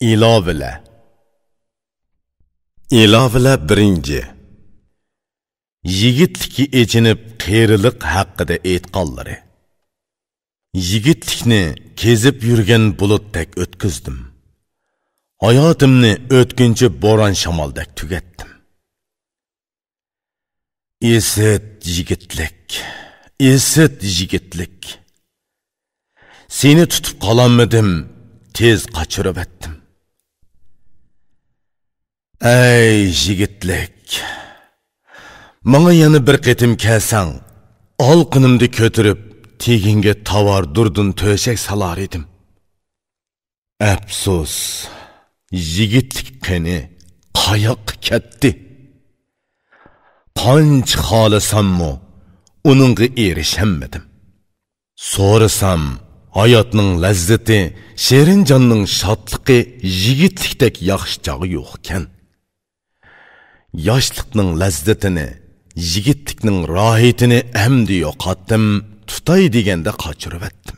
İlovalar. İlovalar birinci. Yigitlikka echinib qiyrilik haqida aytqanlari. Yigitlikni kezib yurgan bulutdek o'tkizdim. Hayotimni o'tkinchi bo'ron shamoldek tugatdim. Esit yigitlik, esit yigitlik. Seni tutib qololmadim, tez qochirib etdim. Ey yigitlik, manga yana bir qitim kelsang, olqinimni ko'tirib, teginga tovar durdun to'shak salar edim. Afsus, yigitlik qani qayoqqa ketdi? Qancha xohlasammi, uningga erishamedim. So'rasam, hayotning lazzati, Sherinjonning shodligi yigitlikdek yaxshi chog'i yo'q ekan. Yoshlikning lazzatini, yigitlikning rohatini hamdi yo'qotdim, tutay deganda qochirib etdim.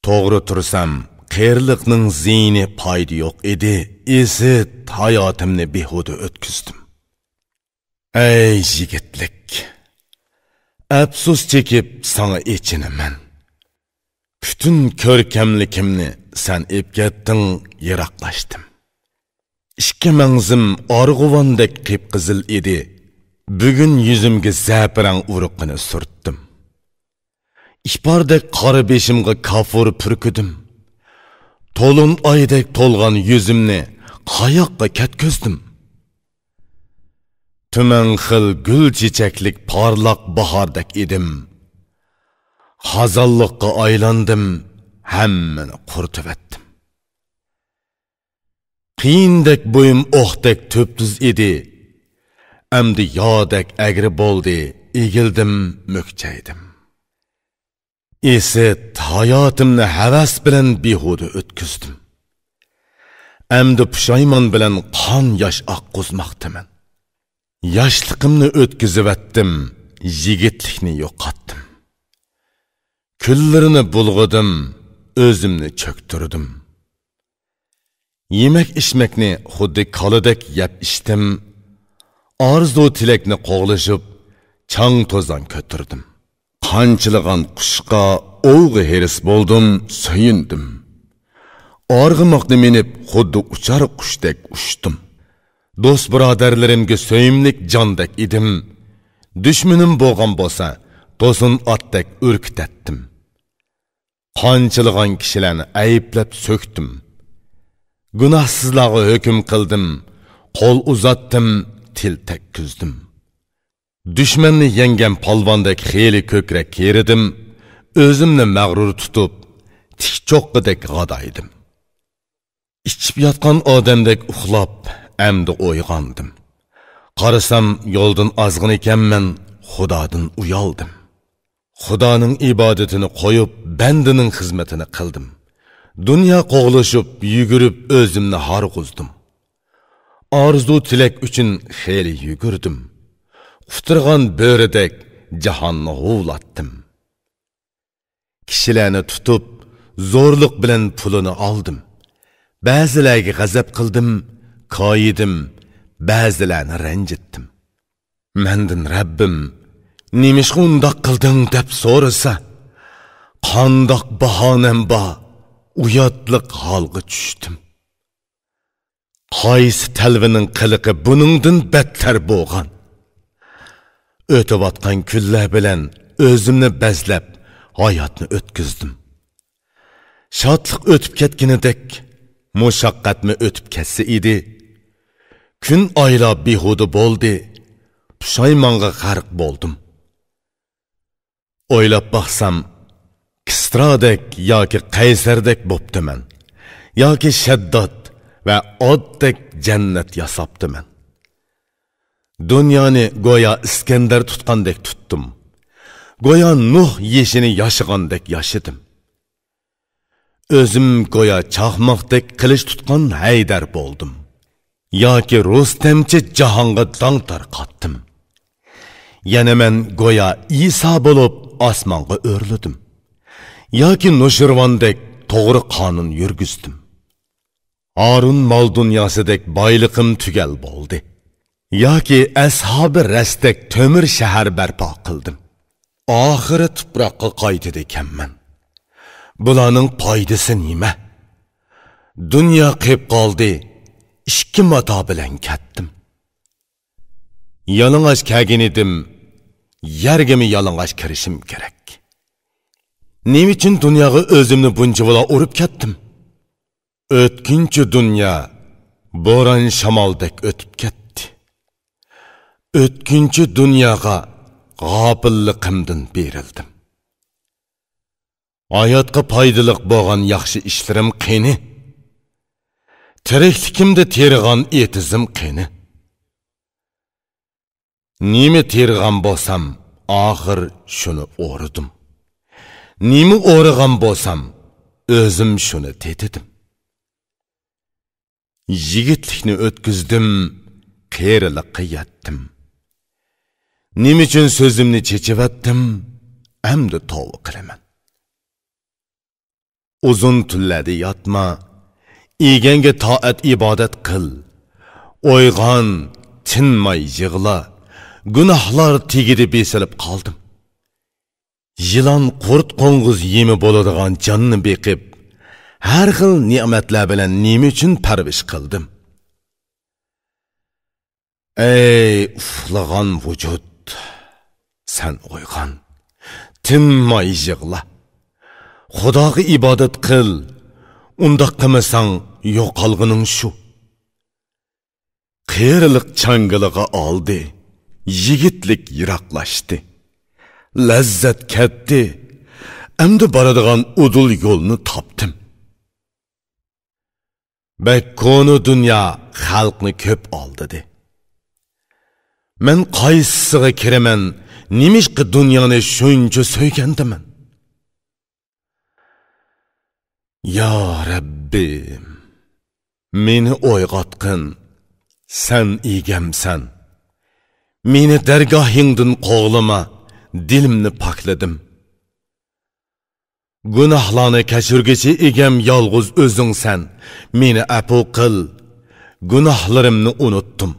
To'g'ri tursam, qiyirliqning ziyni foyda yo'q edi, esit hayotimni behuda o'tkizdim. Ey yigitlik, afsus chekib sana echinaman. Bütün ko'rkamlikimni sen epketding, yiroqlashdim. İşki mangzim arg'uvondek qip-qizil edi. Bugun yuzimga zaparang uruqini surtdim. İpardek qora beshimga kafur purkidim. To'lin oydek to'lgan yuzimni qayoqqa ketkizdim. Tuman xil gul chechaklik parlaq bahordek edim. Hazallıqqa aylandim, hammani quritib etdim. Qiyindek bo'yim o'qdek to'ptuz edi. Amdi yodek agri bo'ldi, egildim, mo'kchaydim. Esit hayotimni havas bilan behuda o'tkizdim. Amdi pushaymon bilan qon yosh oqqizmoqdaman. Yoshligimni o'tkizib etdim, yigitlikni yo'qotdim. Küllarini bulg'udim, o'zimni cho'ktirdim. Yemek içmekni xuddi kalidek yap içtim. Arzu tilekni qo'g'lashib, chang to'zon ko'tirdim. Qanchilag'an qushqa o'g'i heris bo'ldim, so'yindim. Arg'imoqni minib, xuddi uchar qushdek uçtum. Do'st birodarlarimga so'yimlik jondek edim. Dushmanim bo'lgan bo'lsa, to'sin otdek urkitatdim. Qanchilag'an kishilarni ayblab so'kdim. Gunohsizlarga hukm qildim, qo'l uzatdim, til tekkizdim. Dushmanni yengam polvondek xeyli ko'krak keridim, o'zimni mag'rur tutib, tik cho'qqidek g'adaydim. Ichib yotgan odamdek uxlab, amdi uyg'ondim. Qarasam, yo'ldan ozg'in ekanman, Xudodan uyaldim. Xudoning ibodatini qo'yib, bandining xizmatini qildim. Dünya qo'g'lashib, yugurib, o'zimni harg'uzdim. Arzu tilak uchun xeyli yugurdim. Qutirgan bo'ridek jahonni huvlatdim. Kishilarni tutib, zo'rliq bilan pulini oldim. Ba'zilarga g'azab qildim, koyidim, ba'zilarni ranjitdim. Mendan Rabbim, "Nimishqa undoq qilding?" deb so'rasa, qandoq bahonam bor? Uyatliq holga tushdim. Qaysi talvining qiliqi buningdan battar bo'lgan. O'tayotgan kunlar bilan o'zimni bazlab, hayotni o'tkizdim. Shodlik o'tib ketganidek, mushaqqatmi o'tib ketsa edi. Kun oylab behuda bo'ldi, pushaymonga g'arq bo'ldim. O'ylab baxsam, Kisradek yoki Qaysardek bo'ptiman, yoki Shaddod va Oddek jannat yasabdiman. Dunyoni go'yo Iskandar tutgandek tutdim. Go'yo Nuh yeshini yashigandek yashidim. O'zim go'yo chaqmoqdek qilich tutgan Haydar bo'ldim. Yoki Rustamchi jahonga dong tarqatdim. Yana men go'yo Iso bo'lib osmonga o'rladim. Yoki Nushirvondek to'g'ri qonun yurgizdim. Arun mal dunyosidek boyliqim tugal bo'ldi. Yoki ashabi rasdek to'mir shahar barpo qildim. Oxiri tuproqqa qaytdi ekanman. Bularning foydasi nima? Dunyo qilib qoldi, ikki mato bilan ketdim. Yalang'och kelgan edim, yergami yalang'och kirishim kerak. Nima uchun dunyoga o'zimni buncha urib ketdim? O'tkinchi dunyo bo'ron shamoldek o'tib ketdi. O'tkinchi dunyoga g'ofilligimdan berildim. Hayotga foydali bo'lgan yaxshi ishlarim qani? Tiriklikimda terg'an etizim qani? Nima terg'an bo'lsam, oxir shuni o'ridim. Nima o'rig'an bo'lsam, o'zim shuni tetidim. Yigitlikni o'tkizdim, qiyrilikqa yetdim. Nima uchun so'zimni chechivatdim, endi tavba qilaman. Uzun tunlarda yotma, eganga toat ibodat qil. O'yg'on, tinmay yig'la. Gunohlar tegidi besilib qoldim. Yilon qurt qo'ng'iz yemi bo'ladigan jonni beqib, har xil ne'matlar bilan nima uchun parvish qildim? Ey uflagan vujud, sen o'yg'on, tinmay yig'la. Xudoga ibodat qil, unda qilmasang yo'qolg'ining shu. Qiyrilik changiliga oldi, yigitlik yiroqlashdi. Lazzat ketdi, endi boradigan udul yo'lni topdim. Bekkonu dunyo xalqni ko'p oldi. Men qaysisiga kiraman, nimishqi dunyoni shuncha so'ygandiman? Ya Rabbim, meni o'yg'otqin, sen egamsan. Meni dargohingdan qo'g'lama, dilimni pakladim. Gunohlarni kechirgichi egam yolg'iz o'zingsan. Meni afu qil, gunohlarimni unutdim.